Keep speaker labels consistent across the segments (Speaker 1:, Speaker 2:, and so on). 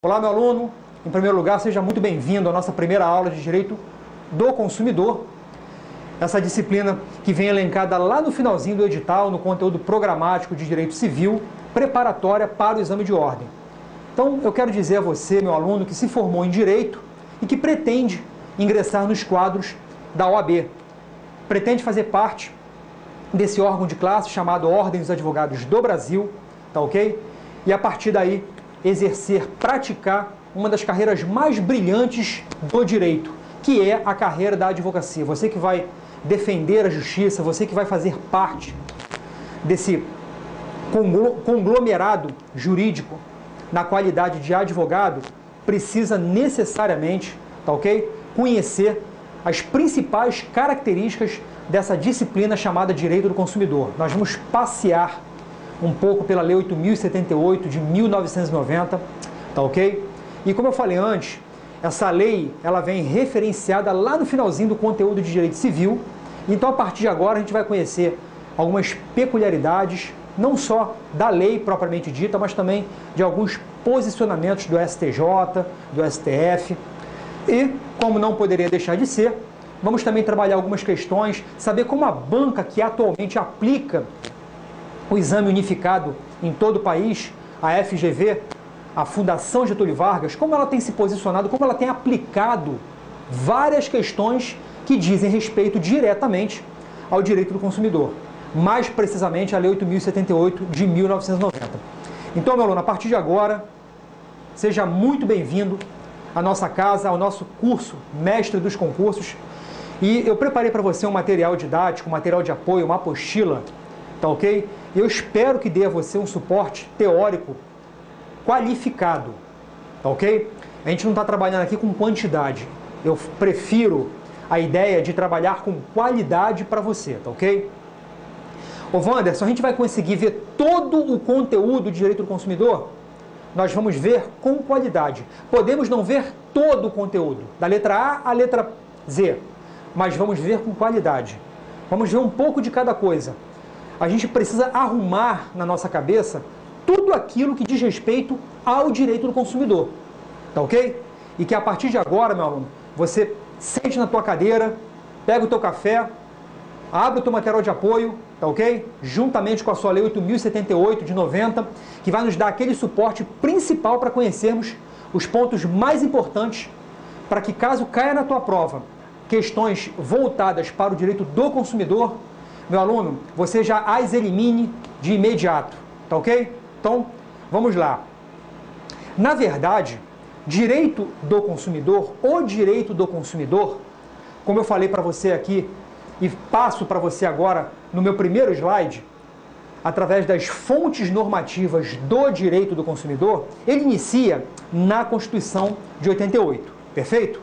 Speaker 1: Olá, meu aluno. Em primeiro lugar, seja muito bem-vindo à nossa primeira aula de Direito do Consumidor. Essa disciplina que vem elencada lá no finalzinho do edital, no conteúdo programático de Direito Civil, preparatória para o exame de ordem. Então, eu quero dizer a você, meu aluno, que se formou em Direito e que pretende ingressar nos quadros da OAB. Pretende fazer parte desse órgão de classe chamado Ordem dos Advogados do Brasil, tá ok? E a partir daí, exercer, praticar uma das carreiras mais brilhantes do direito, que é a carreira da advocacia. Você que vai defender a justiça, você que vai fazer parte desse conglomerado jurídico na qualidade de advogado, precisa necessariamente, tá ok? Conhecer as principais características dessa disciplina chamada Direito do Consumidor. Nós vamos passear um pouco pela Lei 8.078 de 1990, tá ok? E como eu falei antes, essa lei, ela vem referenciada lá no finalzinho do conteúdo de Direito Civil. Então, a partir de agora, a gente vai conhecer algumas peculiaridades, não só da lei propriamente dita, mas também de alguns posicionamentos do STJ, do STF. E, como não poderia deixar de ser, vamos também trabalhar algumas questões, saber como a banca que atualmente aplica o exame unificado em todo o país, a FGV, a Fundação Getúlio Vargas, como ela tem se posicionado, como ela tem aplicado várias questões que dizem respeito diretamente ao direito do consumidor, mais precisamente a Lei 8.078 de 1990. Então, meu aluno, a partir de agora, seja muito bem-vindo à nossa casa, ao nosso curso Mestre dos Concursos. E eu preparei para você um material didático, um material de apoio, uma apostila, tá ok? Eu espero que dê a você um suporte teórico qualificado, tá ok? A gente não está trabalhando aqui com quantidade. Eu prefiro a ideia de trabalhar com qualidade para você, tá ok? Ô Wanderson, a gente vai conseguir ver todo o conteúdo de Direito do Consumidor? Nós vamos ver com qualidade. Podemos não ver todo o conteúdo, da letra A à letra Z, mas vamos ver com qualidade. Vamos ver um pouco de cada coisa. A gente precisa arrumar na nossa cabeça tudo aquilo que diz respeito ao direito do consumidor, tá ok? E que a partir de agora, meu aluno, você sente na tua cadeira, pega o teu café, abre o teu material de apoio, tá ok? Juntamente com a sua Lei 8.078 de 90, que vai nos dar aquele suporte principal para conhecermos os pontos mais importantes para que, caso caia na tua prova questões voltadas para o direito do consumidor, meu aluno, você já as elimine de imediato, tá ok? Então, vamos lá. Na verdade, direito do consumidor, o direito do consumidor, como eu falei para você aqui e passo para você agora no meu primeiro slide, através das fontes normativas do direito do consumidor, ele inicia na Constituição de 88, perfeito?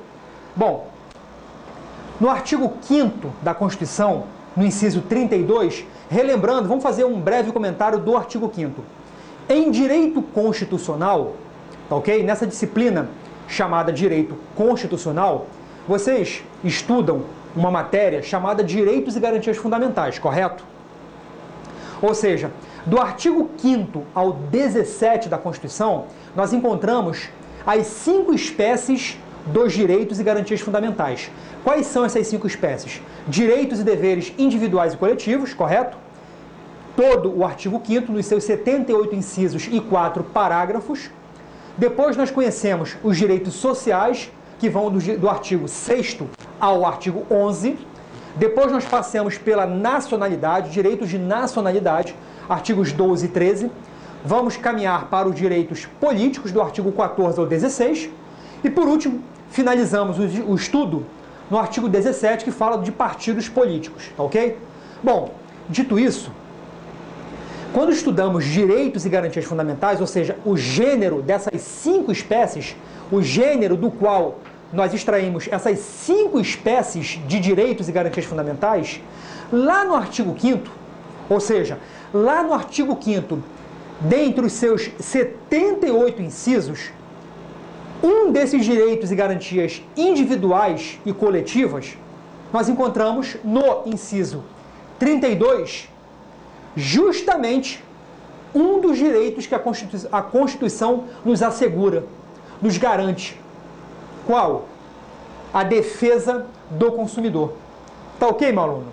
Speaker 1: Bom, no artigo 5º da Constituição, no inciso 32, relembrando, vamos fazer um breve comentário do artigo 5º. Em direito constitucional, tá ok? Nessa disciplina chamada Direito Constitucional, vocês estudam uma matéria chamada Direitos e Garantias Fundamentais, correto? Ou seja, do artigo 5º ao 17 da Constituição, nós encontramos as 5 espécies dos direitos e garantias fundamentais. Quais são essas 5 espécies? Direitos e deveres individuais e coletivos, correto? Todo o artigo 5º, nos seus 78 incisos e 4 parágrafos. Depois nós conhecemos os direitos sociais, que vão do artigo 6º ao artigo 11. Depois nós passamos pela nacionalidade, direitos de nacionalidade, artigos 12 e 13. Vamos caminhar para os direitos políticos, do artigo 14 ao 16. E por último, finalizamos o estudo no artigo 17, que fala de partidos políticos, tá ok? Bom, dito isso, quando estudamos direitos e garantias fundamentais, ou seja, o gênero dessas 5 espécies, o gênero do qual nós extraímos essas 5 espécies de direitos e garantias fundamentais, lá no artigo 5º, ou seja, lá no artigo 5º, dentre os seus 78 incisos, um desses direitos e garantias individuais e coletivas, nós encontramos no inciso 32, justamente um dos direitos que a Constituição nos assegura. nos garante? Qual? A defesa do consumidor. Tá ok, meu aluno?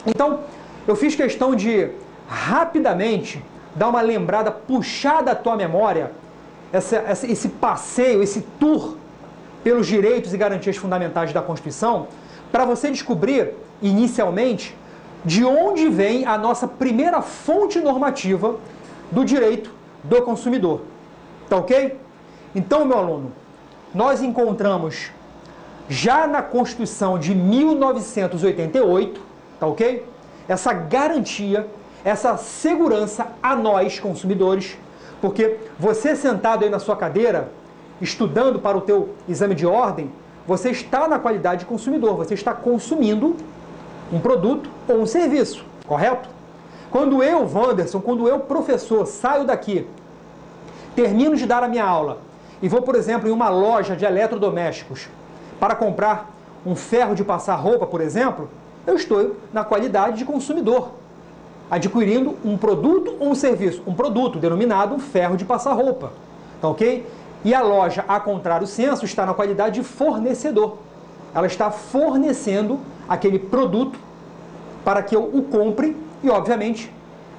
Speaker 1: Então, eu fiz questão de rapidamente dar uma lembrada, puxar da tua memória esse passeio, esse tour pelos direitos e garantias fundamentais da Constituição, para você descobrir, inicialmente, de onde vem a nossa primeira fonte normativa do direito do consumidor. Tá ok? Então, meu aluno, nós encontramos já na Constituição de 1988, tá ok? Essa garantia, essa segurança a nós, consumidores, porque você sentado aí na sua cadeira, estudando para o teu exame de ordem, você está na qualidade de consumidor, você está consumindo um produto ou um serviço, correto? Quando eu, Wanderson, quando eu, professor, saio daqui, termino de dar a minha aula e vou, por exemplo, em uma loja de eletrodomésticos para comprar um ferro de passar roupa, por exemplo, eu estou na qualidade de consumidor, adquirindo um produto ou um serviço, um produto denominado ferro de passar roupa, tá ok? E a loja, a contrário senso, está na qualidade de fornecedor. Ela está fornecendo aquele produto para que eu o compre e, obviamente,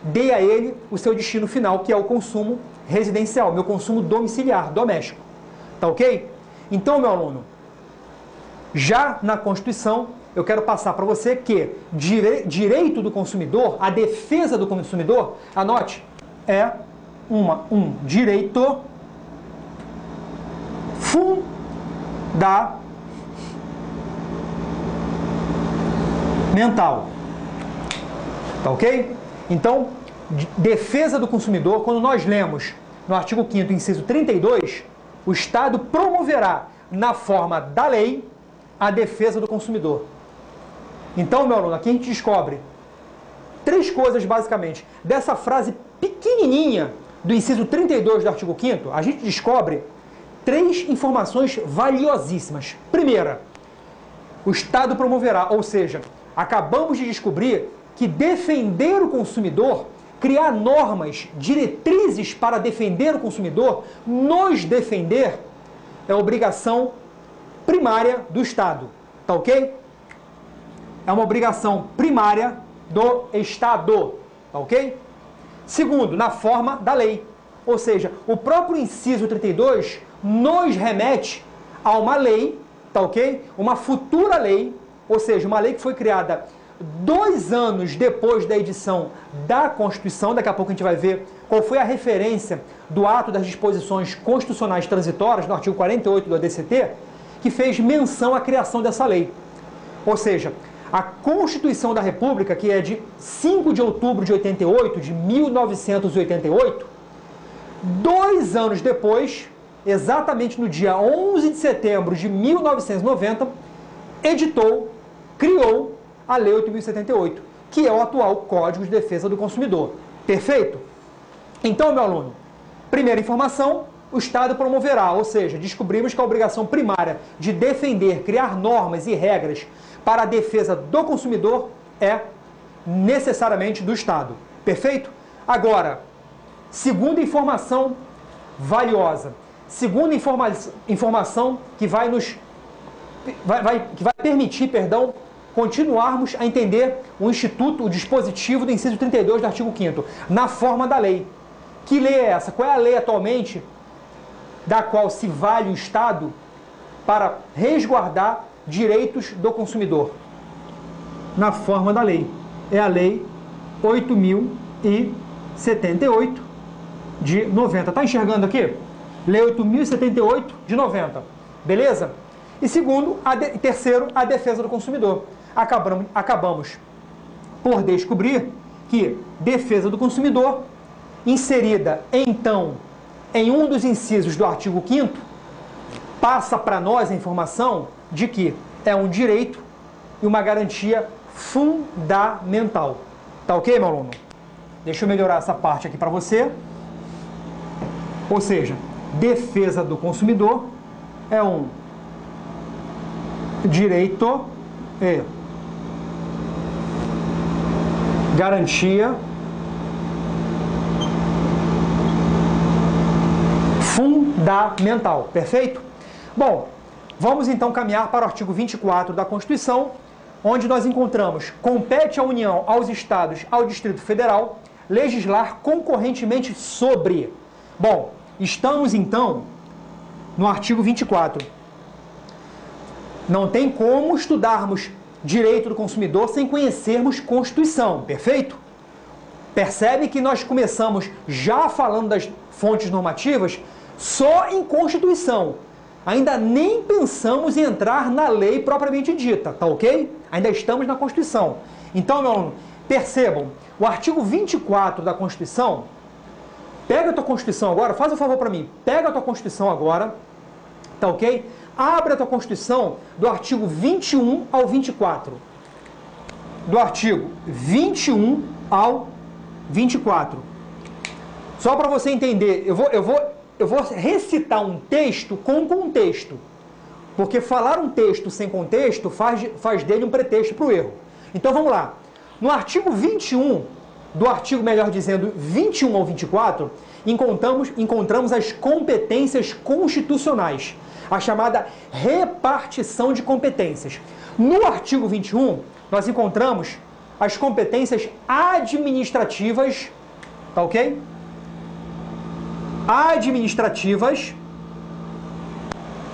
Speaker 1: dê a ele o seu destino final, que é o consumo residencial, meu consumo domiciliar, doméstico. Tá ok? Então, meu aluno, já na Constituição, eu quero passar para você que direito do consumidor, a defesa do consumidor, anote, é um direito fundamental. Tá ok? Então, defesa do consumidor, quando nós lemos no artigo 5º, inciso 32, o Estado promoverá, na forma da lei, a defesa do consumidor. Então, meu aluno, aqui a gente descobre três coisas, basicamente. Dessa frase pequenininha do inciso 32 do artigo 5º, a gente descobre três informações valiosíssimas. Primeira, o Estado promoverá, ou seja, acabamos de descobrir que defender o consumidor, criar normas, diretrizes para defender o consumidor, nos defender, é obrigação primária do Estado. Tá ok? É uma obrigação primária do Estado. Tá ok? Segundo, na forma da lei. Ou seja, o próprio inciso 32 nos remete a uma lei, tá ok? Uma futura lei, ou seja, uma lei que foi criada 2 anos depois da edição da Constituição. Daqui a pouco a gente vai ver qual foi a referência do ato das disposições constitucionais transitórias, no artigo 48 do ADCT, que fez menção à criação dessa lei. Ou seja, a Constituição da República, que é de 5 de outubro de 88, de 1988, 2 anos depois, exatamente no dia 11 de setembro de 1990, criou a Lei 8.078, que é o atual Código de Defesa do Consumidor. Perfeito? Então, meu aluno, primeira informação, o Estado promoverá, ou seja, descobrimos que a obrigação primária de defender, criar normas e regras para a defesa do consumidor é necessariamente do Estado. Perfeito? Agora, segunda informação valiosa, segunda informação que vai permitir, continuarmos a entender o instituto, o dispositivo do inciso 32 do artigo 5º, na forma da lei. Que lei é essa? Qual é a lei atualmente da qual se vale o Estado para resguardar direitos do consumidor? Na forma da lei. É a Lei 8.078 de 90. Tá enxergando aqui? Lei 8.078 de 90. Beleza? E terceiro, a defesa do consumidor. Acabamos por descobrir que defesa do consumidor, inserida então em um dos incisos do artigo 5º, passa para nós a informação de que é um direito e uma garantia fundamental. Tá ok, meu aluno? Deixa eu melhorar essa parte aqui para você. Ou seja, defesa do consumidor é um direito e garantia fundamental. fundamental, perfeito? Bom, vamos então caminhar para o artigo 24 da Constituição, onde nós encontramos: compete à União, aos Estados, ao Distrito Federal, legislar concorrentemente sobre. Bom, estamos então no artigo 24. Não tem como estudarmos direito do consumidor sem conhecermos Constituição, perfeito? Percebe que nós começamos já falando das fontes normativas só em Constituição. Ainda nem pensamos em entrar na lei propriamente dita, tá ok? Ainda estamos na Constituição. Então, meu aluno, percebam, o artigo 24 da Constituição, pega a tua Constituição agora, faz um favor para mim, pega a tua Constituição agora, tá ok? Abre a tua Constituição do artigo 21 ao 24. Do artigo 21 ao 24. Só para você entender, eu vou recitar um texto com contexto. Porque falar um texto sem contexto faz dele um pretexto para o erro. Então vamos lá. No artigo 21, do artigo, melhor dizendo, 21 ao 24, encontramos as competências constitucionais, a chamada repartição de competências. No artigo 21, nós encontramos as competências administrativas, tá ok? Administrativas.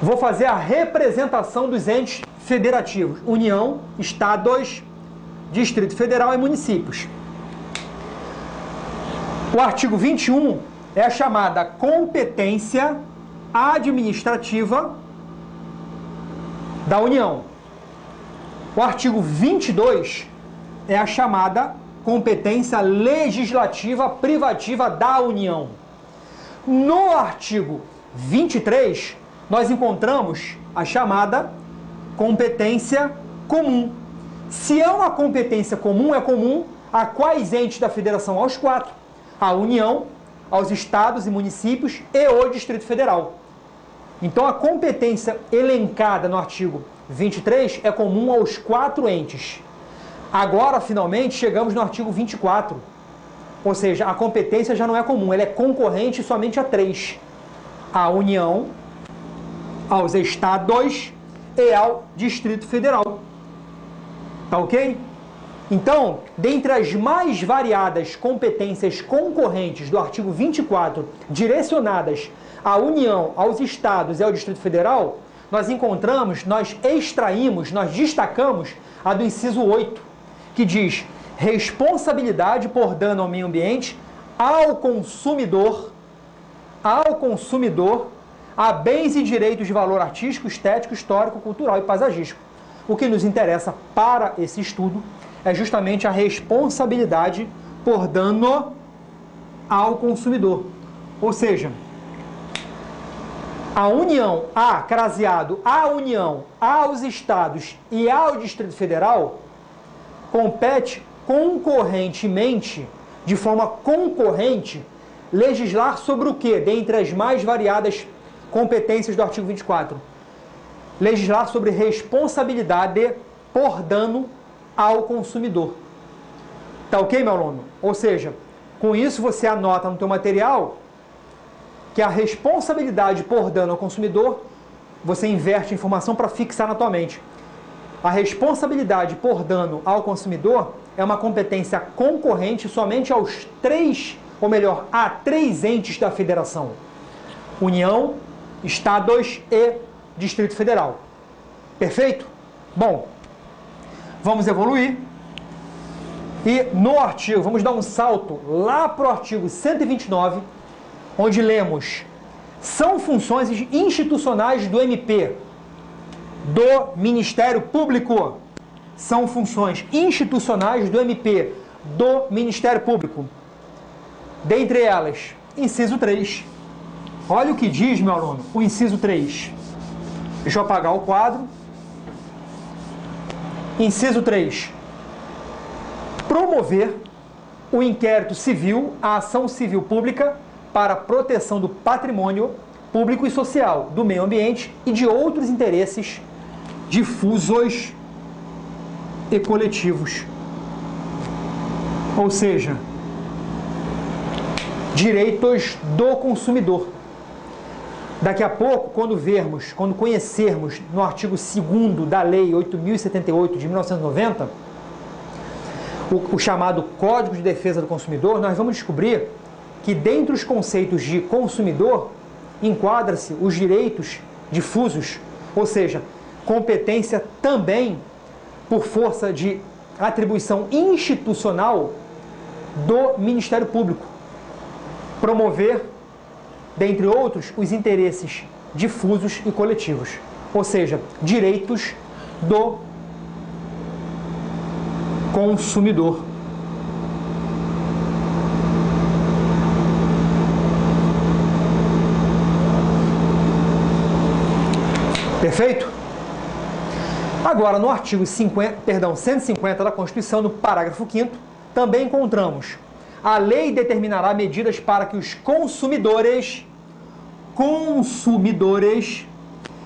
Speaker 1: Vou fazer a representação dos entes federativos: União, Estados, Distrito Federal e municípios. O artigo 21 é a chamada competência administrativa da União. O artigo 22 é a chamada competência legislativa privativa da União. No artigo 23, nós encontramos a chamada competência comum. Se é uma competência comum, é comum a quais entes da federação? Aos 4. A União, aos estados e municípios e ao Distrito Federal. Então, a competência elencada no artigo 23 é comum aos 4 entes. Agora, finalmente, chegamos no artigo 24. Ou seja, a competência já não é comum, ela é concorrente somente a 3. A União, aos estados e ao Distrito Federal. Tá ok? Então, dentre as mais variadas competências concorrentes do artigo 24, direcionadas à União, aos Estados e ao Distrito Federal, nós extraímos, nós destacamos a do inciso 8, que diz: responsabilidade por dano ao meio ambiente ao consumidor, a bens e direitos de valor artístico, estético, histórico, cultural e paisagístico. O que nos interessa para esse estudo é justamente a responsabilidade por dano ao consumidor. Ou seja, a União, craseado, a União, aos Estados e ao Distrito Federal, compete concorrentemente, de forma concorrente, legislar sobre o quê? Dentre as mais variadas competências do artigo 24. Legislar sobre responsabilidade por dano ao consumidor. Tá ok, meu aluno? Ou seja, com isso você anota no teu material que a responsabilidade por dano ao consumidor, você inverte a informação para fixar na tua mente. A responsabilidade por dano ao consumidor é uma competência concorrente somente aos 3, ou melhor, a 3 entes da federação: União, Estados e Distrito Federal. Perfeito? Bom, vamos evoluir. E no artigo, vamos dar um salto lá para o artigo 129, onde lemos: são funções institucionais do MP, do Ministério Público. São funções institucionais do MP, do Ministério Público. Dentre elas, inciso 3. Olha o que diz, meu aluno, o inciso 3. Deixa eu apagar o quadro. Inciso 3. Promover o inquérito civil, a ação civil pública para a proteção do patrimônio público e social, do meio ambiente e de outros interesses difusos e coletivos. Ou seja, direitos do consumidor. Daqui a pouco, quando conhecermos no artigo 2º da Lei 8.078 de 1990, o chamado Código de Defesa do Consumidor, nós vamos descobrir que, dentre os conceitos de consumidor, enquadra-se os direitos difusos, ou seja, competência também por força de atribuição institucional do Ministério Público, promover, dentre outros, os interesses difusos e coletivos, ou seja, direitos do consumidor. Perfeito? Agora, no artigo 150 da Constituição, no parágrafo 5º, também encontramos: a lei determinará medidas para que os consumidores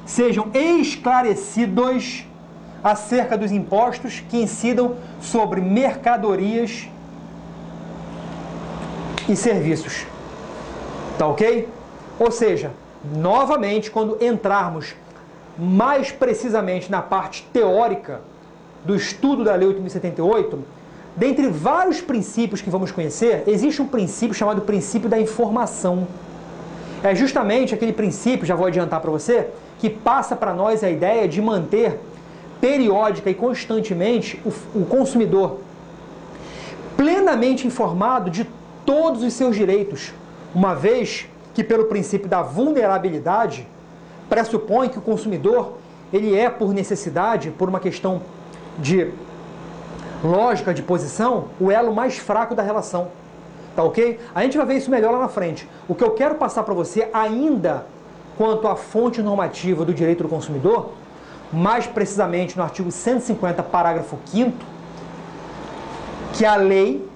Speaker 1: sejam esclarecidos acerca dos impostos que incidam sobre mercadorias e serviços. Tá ok? Ou seja, novamente, quando entrarmos mais precisamente na parte teórica do estudo da Lei 8.078, dentre vários princípios que vamos conhecer, existe um princípio chamado princípio da informação. É justamente aquele princípio, já vou adiantar para você, que passa para nós a ideia de manter periódica e constantemente o consumidor plenamente informado de todos os seus direitos, uma vez que, pelo princípio da vulnerabilidade, pressupõe que o consumidor, ele é, por necessidade, por uma questão de lógica de posição, o elo mais fraco da relação. Tá ok? A gente vai ver isso melhor lá na frente. O que eu quero passar para você ainda quanto à fonte normativa do direito do consumidor, mais precisamente no artigo 150, parágrafo 5º,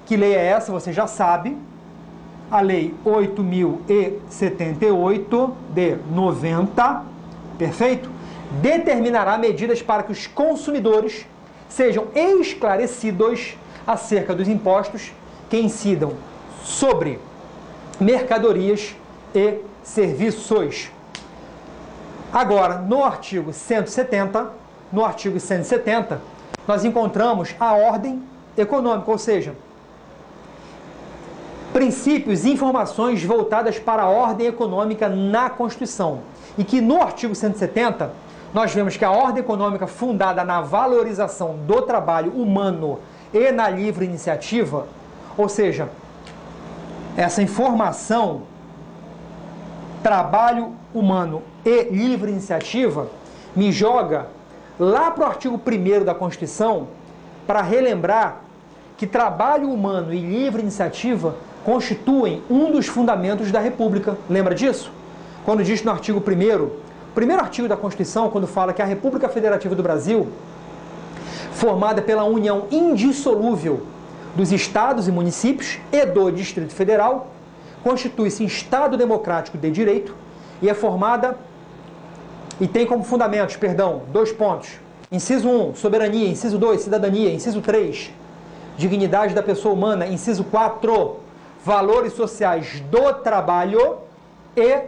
Speaker 1: que lei é essa, você já sabe, a Lei 8.078 de 90, perfeito? Determinará medidas para que os consumidores sejam esclarecidos acerca dos impostos que incidam sobre mercadorias e serviços. Agora, no artigo 170, nós encontramos a ordem econômica, ou seja, princípios e informações voltadas para a ordem econômica na Constituição. E que no artigo 170, nós vemos que a ordem econômica fundada na valorização do trabalho humano e na livre iniciativa, ou seja, essa informação, trabalho humano e livre iniciativa, me joga lá para o artigo 1º da Constituição para relembrar que trabalho humano e livre iniciativa constituem um dos fundamentos da República. Lembra disso? Quando diz no artigo 1º, primeiro artigo da Constituição, quando fala que a República Federativa do Brasil, formada pela união indissolúvel dos estados e municípios e do Distrito Federal, constitui-se em Estado democrático de direito e é formada e tem como fundamentos, dois pontos. Inciso 1, soberania. Inciso 2, cidadania. Inciso 3, dignidade da pessoa humana. Inciso 4, valores sociais do trabalho e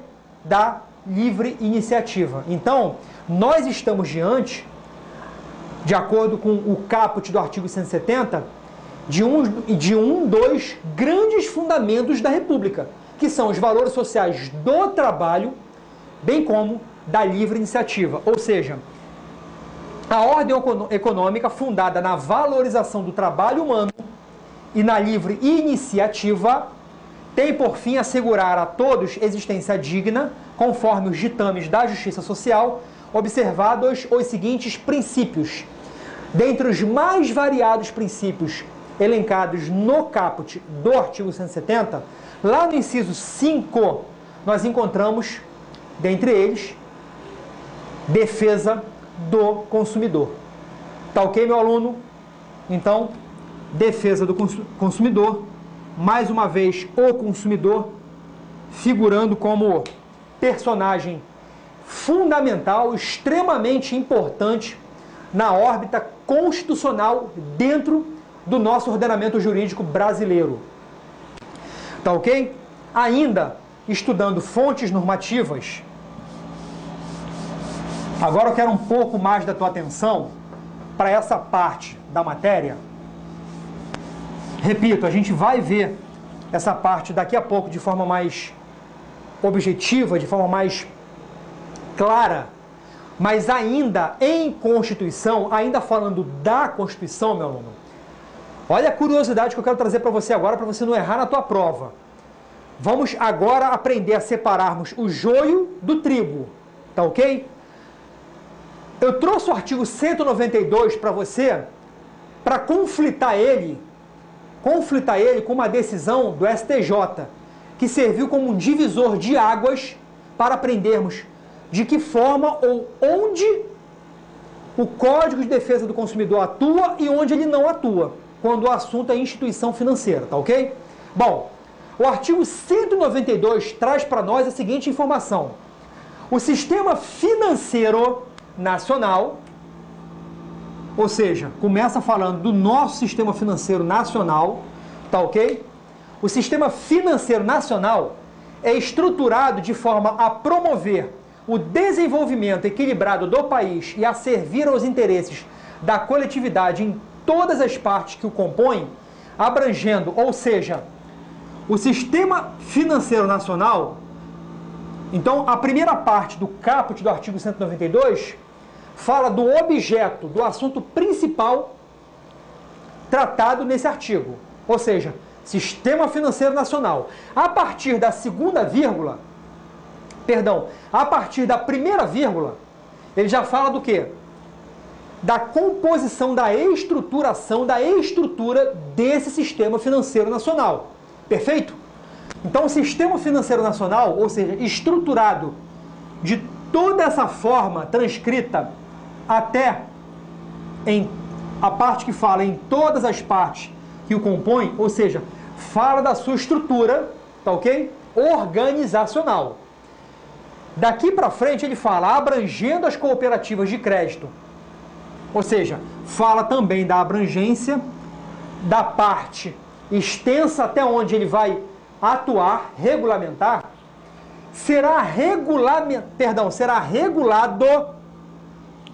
Speaker 1: da livre iniciativa. Então, nós estamos diante, de acordo com o caput do artigo 170, de um dos grandes fundamentos da República, que são os valores sociais do trabalho, bem como da livre iniciativa. Ou seja, a ordem econômica fundada na valorização do trabalho humano e na livre iniciativa tem por fim assegurar a todos existência digna, conforme os ditames da justiça social, observados os seguintes princípios. Dentre os mais variados princípios elencados no caput do artigo 170, lá no inciso 5, nós encontramos, dentre eles, defesa do consumidor. Tá ok, meu aluno? Então, defesa do consumidor, mais uma vez, o consumidor figurando como personagem fundamental, extremamente importante na órbita constitucional dentro do nosso ordenamento jurídico brasileiro. Tá ok? Ainda estudando fontes normativas, Agora eu quero um pouco mais da tua atenção para essa parte da matéria. Repito, a gente vai ver essa parte daqui a pouco de forma mais objetiva, de forma mais clara, mas ainda em Constituição, ainda falando da Constituição, meu aluno, olha a curiosidade que eu quero trazer para você agora, para você não errar na tua prova. Vamos agora aprender a separarmos o joio do trigo, tá ok? Eu trouxe o artigo 192 para você, para conflitar ele com uma decisão do STJ, que serviu como um divisor de águas para aprendermos de que forma ou onde o Código de Defesa do Consumidor atua e onde ele não atua, quando o assunto é instituição financeira, tá ok? Bom, o artigo 192 traz para nós a seguinte informação: o sistema financeiro nacional, ou seja, começa falando do nosso sistema financeiro nacional, tá ok? O sistema financeiro nacional é estruturado de forma a promover o desenvolvimento equilibrado do país e a servir aos interesses da coletividade em todas as partes que o compõem, abrangendo, ou seja, o sistema financeiro nacional. Então, a primeira parte do caput do artigo 192 fala do objeto, do assunto principal tratado nesse artigo, ou seja, Sistema Financeiro Nacional. A partir da segunda vírgula, a partir da primeira vírgula, ele já fala do quê? Da composição, da estruturação, da estrutura desse Sistema Financeiro Nacional. Perfeito? Então, o Sistema Financeiro Nacional, ou seja, estruturado de toda essa forma transcrita até em a parte que fala em todas as partes que o compõem, ou seja, fala da sua estrutura, tá ok? Organizacional. Daqui para frente ele fala abrangendo as cooperativas de crédito, ou seja, fala também da abrangência, da parte extensa até onde ele vai atuar, regulamentar, será regulado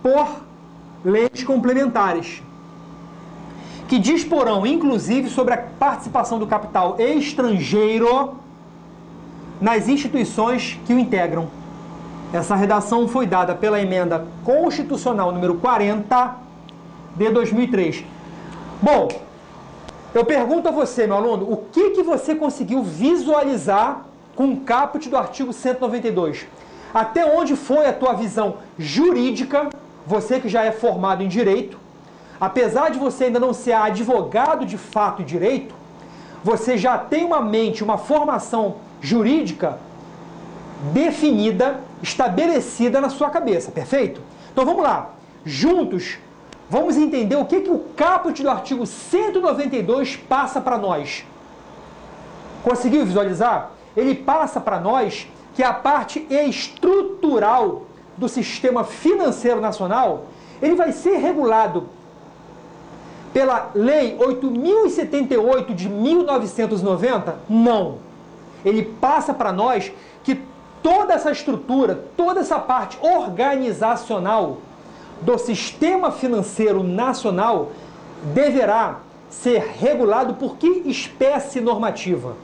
Speaker 1: por leis complementares, que disporão, inclusive, sobre a participação do capital estrangeiro nas instituições que o integram. Essa redação foi dada pela Emenda Constitucional número 40 de 2003. Bom, eu pergunto a você, meu aluno, o que você conseguiu visualizar com o caput do artigo 192? Até onde foi a tua visão jurídica, você que já é formado em direito? Apesar de você ainda não ser advogado de fato e direito, você já tem uma mente, uma formação jurídica definida, estabelecida na sua cabeça, perfeito? Então vamos lá, juntos, vamos entender o que o caput do artigo 192 passa para nós. Conseguiu visualizar? Ele passa para nós que a parte estrutural do sistema financeiro nacional, ele vai ser regulado pela Lei 8.078 de 1990? Não. Ele passa para nós que toda essa estrutura, toda essa parte organizacional do sistema financeiro nacional deverá ser regulado por que espécie normativa?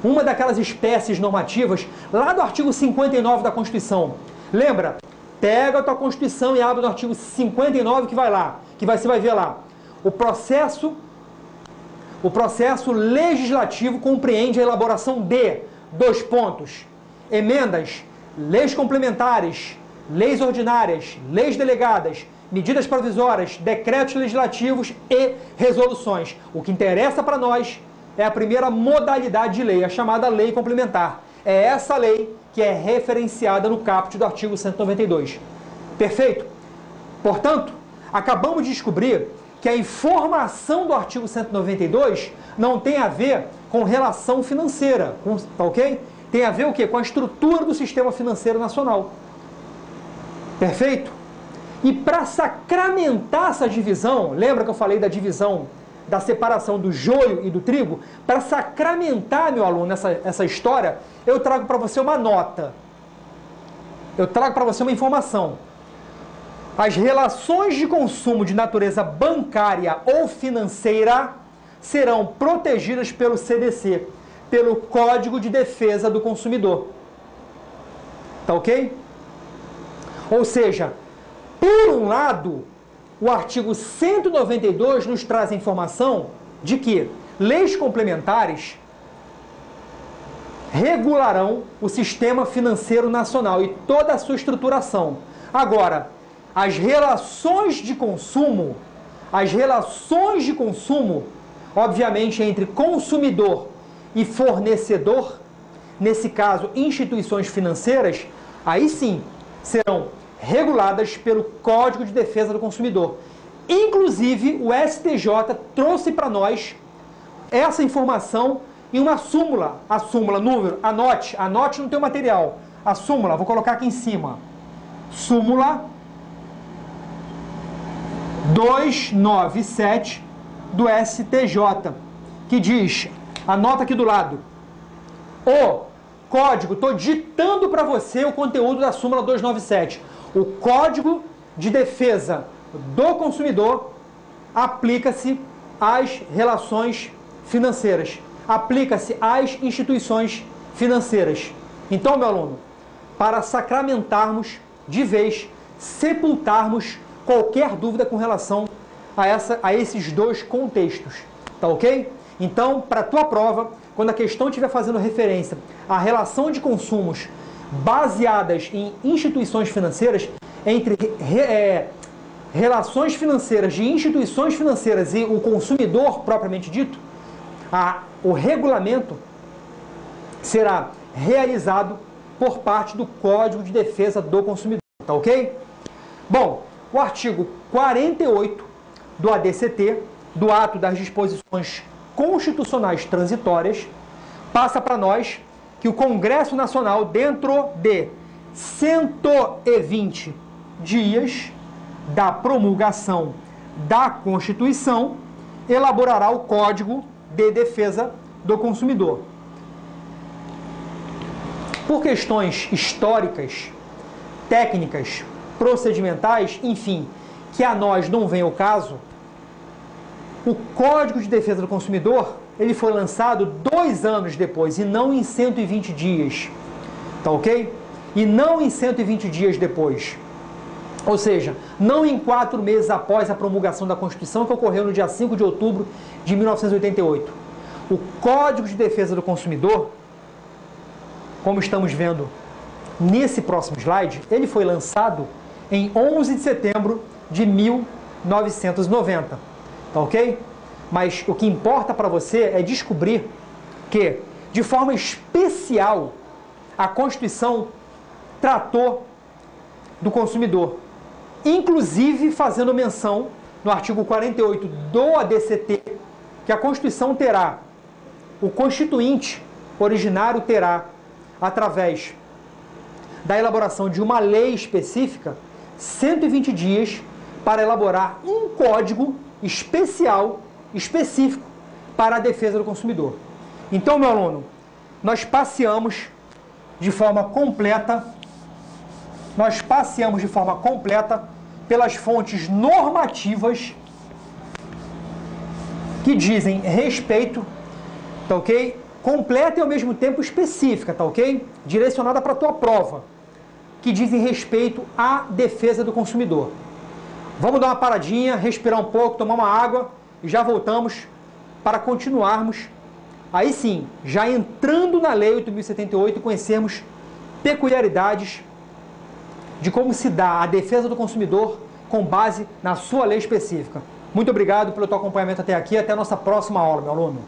Speaker 1: Uma daquelas espécies normativas lá do artigo 59 da Constituição. Lembra? Pega a tua Constituição e abre no artigo 59 que vai lá, você vai ver lá. O processo legislativo compreende a elaboração de, emendas, leis complementares, leis ordinárias, leis delegadas, medidas provisórias, decretos legislativos e resoluções. O que interessa para nós é a primeira modalidade de lei, a chamada lei complementar. É essa lei que é referenciada no caput do artigo 192. Perfeito? Portanto, acabamos de descobrir que a informação do artigo 192 não tem a ver com relação financeira, tá ok? Tem a ver o quê? Com a estrutura do sistema financeiro nacional. Perfeito? E para sacramentar essa divisão, lembra que eu falei da divisão, da separação do joio e do trigo? Para sacramentar, meu aluno, essa história, eu trago para você uma nota. Eu trago para você uma informação. As relações de consumo de natureza bancária ou financeira serão protegidas pelo CDC, pelo Código de Defesa do Consumidor. Tá ok? Ou seja, por um lado, o artigo 192 nos traz a informação de que leis complementares regularão o sistema financeiro nacional e toda a sua estruturação. Agora, as relações de consumo, obviamente, entre consumidor e fornecedor, nesse caso, instituições financeiras, aí sim, serão reguladas pelo Código de Defesa do Consumidor. Inclusive, o STJ trouxe para nós essa informação em uma súmula. A súmula, número, anote no teu material. A súmula, vou colocar aqui em cima. Súmula 297 do STJ, que diz, anota aqui do lado, o código, estou ditando para você o conteúdo da súmula 297. O Código de Defesa do Consumidor aplica-se às relações financeiras, aplica-se às instituições financeiras. Então, meu aluno, para sacramentarmos de vez, sepultarmos qualquer dúvida com relação a esses dois contextos, tá ok? Então, para a tua prova, quando a questão estiver fazendo referência à relação de consumos baseadas em instituições financeiras, entre relações financeiras de instituições financeiras e o consumidor propriamente dito, o regulamento será realizado por parte do Código de Defesa do Consumidor, tá ok? Bom, o artigo 48 do ADCT, do Ato das Disposições Constitucionais Transitórias, passa para nós que o Congresso Nacional, dentro de 120 dias da promulgação da Constituição, elaborará o Código de Defesa do Consumidor. Por questões históricas, técnicas, procedimentais, enfim, que a nós não vem ao caso, o Código de Defesa do Consumidor, ele foi lançado 2 anos depois, e não em 120 dias, tá ok? E não em 120 dias depois. Ou seja, não em 4 meses após a promulgação da Constituição, que ocorreu no dia 5 de outubro de 1988. O Código de Defesa do Consumidor, como estamos vendo nesse próximo slide, ele foi lançado em 11 de setembro de 1990, tá ok? Mas o que importa para você é descobrir que, de forma especial, a Constituição tratou do consumidor, inclusive fazendo menção no artigo 48 do ADCT, que a Constituição terá, o Constituinte originário terá, através da elaboração de uma lei específica, 120 dias para elaborar um código especial, específico, para a defesa do consumidor. Então, meu aluno, nós passeamos de forma completa pelas fontes normativas que dizem respeito, tá ok? Completa e ao mesmo tempo específica, tá ok? Direcionada para a tua prova, que dizem respeito à defesa do consumidor. Vamos dar uma paradinha, respirar um pouco, tomar uma água e já voltamos para continuarmos, aí sim, já entrando na Lei 8.078 e conhecermos peculiaridades de como se dá a defesa do consumidor com base na sua lei específica. Muito obrigado pelo teu acompanhamento até aqui, até a nossa próxima aula, meu aluno.